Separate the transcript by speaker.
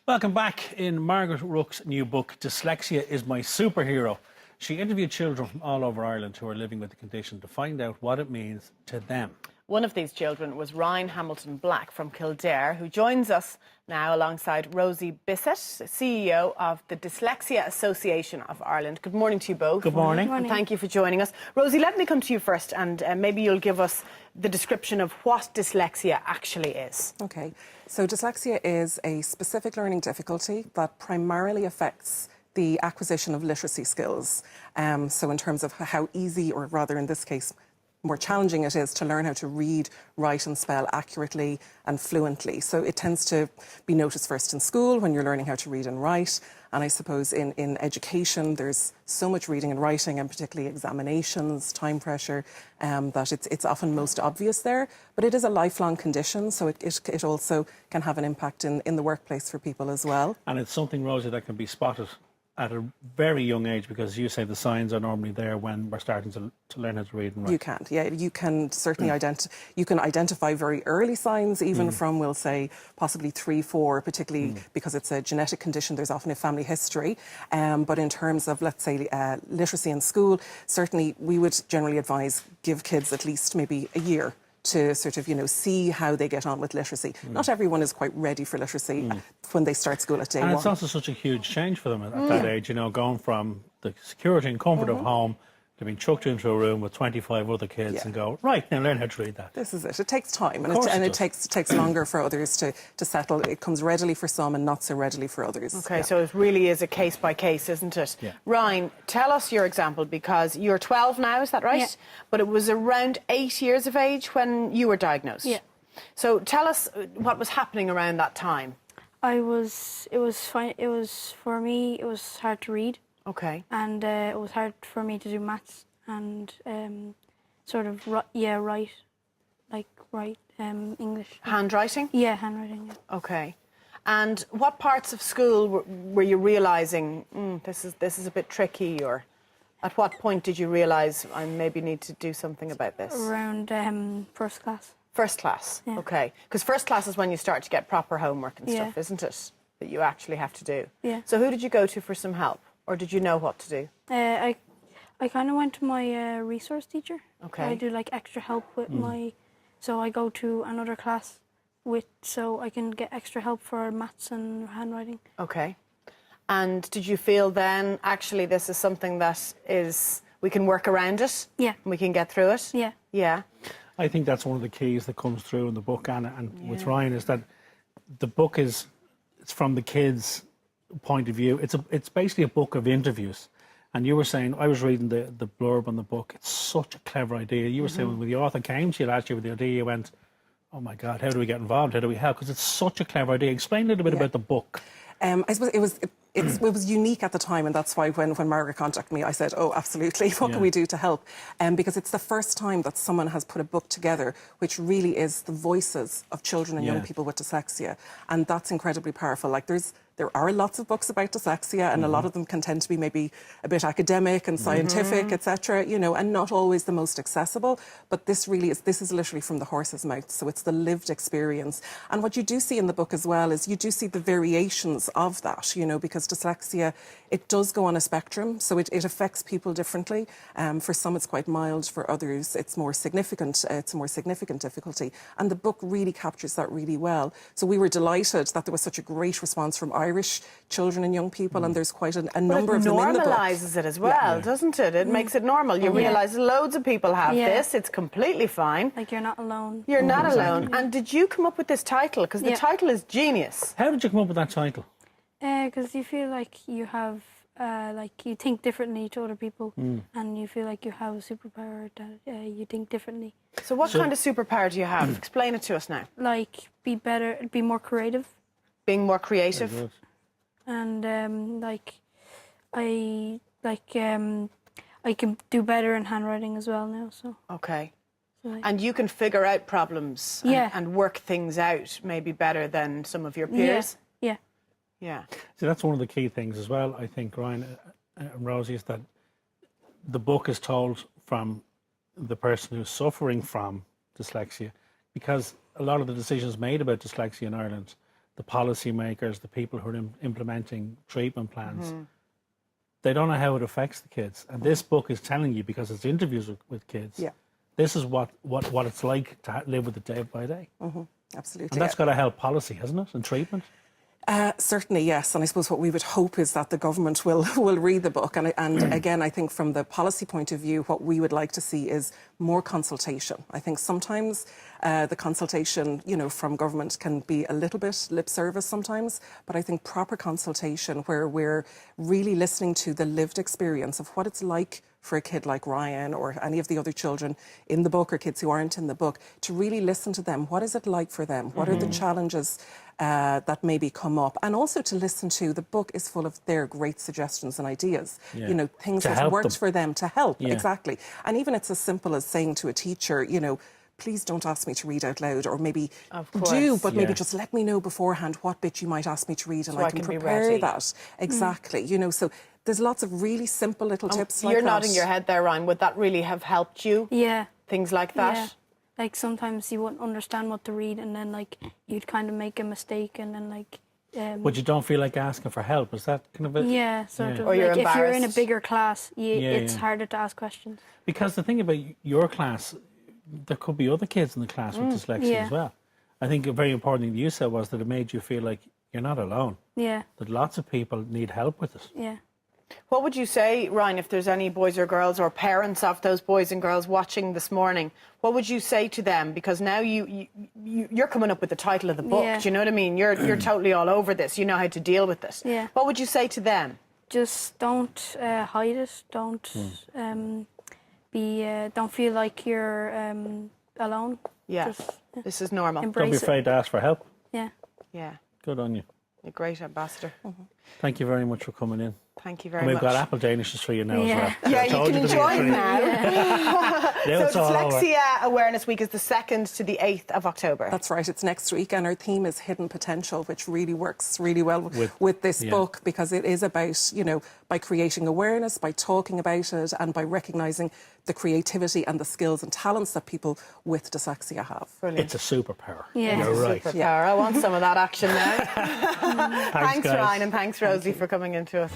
Speaker 1: Welcome back. In Margaret Rook's new book, Dyslexia is My Superhero, she interviewed children from all over Ireland who are living with the condition to find out what it means to them.
Speaker 2: One of these children was Ryan Hamilton Black from Kildare, who joins us now alongside Rosie Bissett, CEO of the Dyslexia Association of Ireland. Good morning to you both.
Speaker 1: Good morning.
Speaker 2: Good morning. And thank you for joining us. Rosie, let me come to you first, and maybe you'll give us the description of what dyslexia actually is.
Speaker 3: Okay, so dyslexia is a specific learning difficulty that primarily affects the acquisition of literacy skills. So in terms of how easy, or rather in this case, more challenging it is to learn how to read, write and spell accurately and fluently. So it tends to be noticed first in school when you're learning how to read and write. And I suppose in education, there's so much reading and writing, and particularly examinations, time pressure, that it's often most obvious there. But it is a lifelong condition, so it also can have an impact in the workplace for people as well.
Speaker 1: And it's something, Rosie, that can be spotted at a very young age, because you say the signs are normally there when we're starting to learn how to read and write.
Speaker 3: You can, yeah. You can certainly identify very early signs, even from, we'll say, possibly 3, 4, particularly because it's a genetic condition. There's often a family history. But in terms of, let's say, literacy in school, certainly we would generally advise give kids at least maybe a year to sort of, see how they get on with literacy. Not everyone is quite ready for literacy when they start school at day one.
Speaker 1: And it's also such a huge change for them at that age, going from the security and comfort of home to being chucked into a room with 25 other kids and go, right, now learn how to read that.
Speaker 3: This is it. It takes time, and it takes longer for others to settle. It comes readily for some and not so readily for others.
Speaker 2: Okay, so it really is a case by case, isn't it?
Speaker 1: Yeah.
Speaker 2: Ryan, tell us your example, because you're 12 now, is that right?
Speaker 4: Yeah.
Speaker 2: But it was around 8 years of age when you were diagnosed.
Speaker 4: Yeah.
Speaker 2: So tell us what was happening around that time.
Speaker 4: It was fine. For me, it was hard to read.
Speaker 2: Okay.
Speaker 4: And it was hard for me to do maths and write English.
Speaker 2: Handwriting?
Speaker 4: Yeah, handwriting. Yeah.
Speaker 2: Okay. And what parts of school were you realising, this is a bit tricky, or at what point did you realise I maybe need to do something about this?
Speaker 4: Around first class.
Speaker 2: First class,
Speaker 4: Yeah.
Speaker 2: okay. Because first class is when you start to get proper homework and
Speaker 4: Yeah.
Speaker 2: stuff, isn't it? That you actually have to do.
Speaker 4: Yeah.
Speaker 2: So who did you go to for some help? Or did you know what to do?
Speaker 4: I kind of went to my resource teacher.
Speaker 2: Okay.
Speaker 4: I do like extra help with so I go to another class so I can get extra help for maths and handwriting.
Speaker 2: Okay. And did you feel then, actually, this is something that we can work around it?
Speaker 4: Yeah.
Speaker 2: And we can get through it?
Speaker 4: Yeah.
Speaker 2: Yeah.
Speaker 1: I think that's one of the keys that comes through in the book, Anna, and with Ryan, is that the book it's from the kids' point of view. It's basically a book of interviews. And you were saying, I was reading the blurb on the book, it's such a clever idea. You were saying when the author came to you last year with the idea, you went, oh my God, how do we get involved? How do we help? Because it's such a clever idea. Explain a little bit about the book.
Speaker 3: I suppose it was unique at the time, and that's why when Margaret contacted me, I said, oh, absolutely, what can we do to help? Because it's the first time that someone has put a book together which really is the voices of children and young people with dyslexia, and that's incredibly powerful. Like there are lots of books about dyslexia, and a lot of them can tend to be maybe a bit academic and scientific, etc., and not always the most accessible. But this is literally from the horse's mouth, so it's the lived experience. And what you do see in the book as well is you do see the variations of that, because dyslexia, it does go on a spectrum, so it affects people differently. For some it's quite mild, for others it's more significant. It's a more significant difficulty, and the book really captures that really well. So we were delighted that there was such a great response from Irish children and young people, and there's quite a number of them in the book.
Speaker 2: It normalises it as well, doesn't it? It makes it normal. You realise loads of people have this. It's completely fine.
Speaker 4: Like, you're not alone.
Speaker 2: You're not alone. And did you come up with this title? Because the title is genius.
Speaker 1: How did you come up with that title?
Speaker 4: Because you feel like you have, you think differently to other people, and you feel like you have a superpower that you think differently.
Speaker 2: So what kind of superpower do you have? Explain it to us now.
Speaker 4: Like, be better, be more creative.
Speaker 2: Being more creative.
Speaker 4: And I can do better in handwriting as well now. So
Speaker 2: okay. And you can figure out problems and work things out maybe better than some of your peers.
Speaker 4: Yeah.
Speaker 2: Yeah.
Speaker 1: So that's one of the key things as well, I think, Ryan and Rosie, is that the book is told from the person who's suffering from dyslexia, because a lot of the decisions made about dyslexia in Ireland the policymakers, the people who are implementing treatment plans, they don't know how it affects the kids. And this book is telling you, because it's interviews with kids, this is what it's like to live with it day by day.
Speaker 3: Absolutely.
Speaker 1: And that's got to help policy, hasn't it, and treatment?
Speaker 3: Certainly, yes. And I suppose what we would hope is that the government will read the book. And again, I think from the policy point of view, what we would like to see is more consultation. I think sometimes the consultation, from government can be a little bit lip service sometimes. But I think proper consultation where we're really listening to the lived experience of what it's like for a kid like Ryan or any of the other children in the book or kids who aren't in the book, to really listen to them. What is it like for them? What are the challenges that maybe come up? And also to listen to, the book is full of their great suggestions and ideas, things that worked for them to help. Exactly. And even it's as simple as saying to a teacher, please don't ask me to read out loud, or maybe do, but maybe just let me know beforehand what bit you might ask me to read, and
Speaker 2: so
Speaker 3: I can prepare that. Exactly. So there's lots of really simple little tips like that.
Speaker 2: You're nodding your head there, Ryan. Would that really have helped you?
Speaker 4: Yeah.
Speaker 2: Things like that?
Speaker 4: Yeah. Like sometimes you wouldn't understand what to read, and then like you'd kind of make a mistake, and then like.
Speaker 1: But you don't feel like asking for help, is that kind of it?
Speaker 4: Yeah, sort of.
Speaker 2: Or you're
Speaker 4: like if you're in a
Speaker 2: embarrassed.
Speaker 4: bigger class, it's harder to ask questions.
Speaker 1: Because the thing about your class, there could be other kids in the class with dyslexia as well. I think a very important thing you said was that it made you feel like you're not alone.
Speaker 4: Yeah.
Speaker 1: That lots of people need help with it.
Speaker 4: Yeah.
Speaker 2: What would you say, Ryan, if there's any boys or girls or parents of those boys and girls watching this morning? What would you say to them? Because now you're coming up with the title of the book.
Speaker 4: Yeah.
Speaker 2: Do you know what I mean? You're totally all over this. You know how to deal with this.
Speaker 4: Yeah.
Speaker 2: What would you say to them?
Speaker 4: Just don't hide it. Don't don't feel like you're alone.
Speaker 2: Yeah.
Speaker 4: Just,
Speaker 2: This is normal.
Speaker 1: Don't be
Speaker 4: embrace it.
Speaker 1: afraid to ask for help.
Speaker 4: Yeah.
Speaker 2: Yeah.
Speaker 1: Good on you.
Speaker 2: You're a great ambassador.
Speaker 1: Thank you very much for coming in.
Speaker 2: Thank you very
Speaker 1: And we've
Speaker 2: much.
Speaker 1: got apple danishes for you now as
Speaker 4: Yeah.
Speaker 1: well.
Speaker 2: Yeah,
Speaker 1: I
Speaker 2: you
Speaker 1: told
Speaker 2: can
Speaker 1: to be
Speaker 2: enjoy it
Speaker 1: free.
Speaker 2: now.
Speaker 1: Now it's
Speaker 2: So
Speaker 1: all over.
Speaker 2: Dyslexia Awareness Week is the 2nd to the 8th of October.
Speaker 3: That's right, it's next week, and our theme is hidden potential, which really works really well with this book, because it is about, by creating awareness, by talking about it, and by recognising the creativity and the skills and talents that people with dyslexia have.
Speaker 2: Brilliant.
Speaker 1: It's a superpower.
Speaker 4: Yeah.
Speaker 1: You're right.
Speaker 2: Superpower. I want some of that action now. Thanks,
Speaker 1: guys.
Speaker 2: Ryan, and thanks, Rosie, for coming in to us.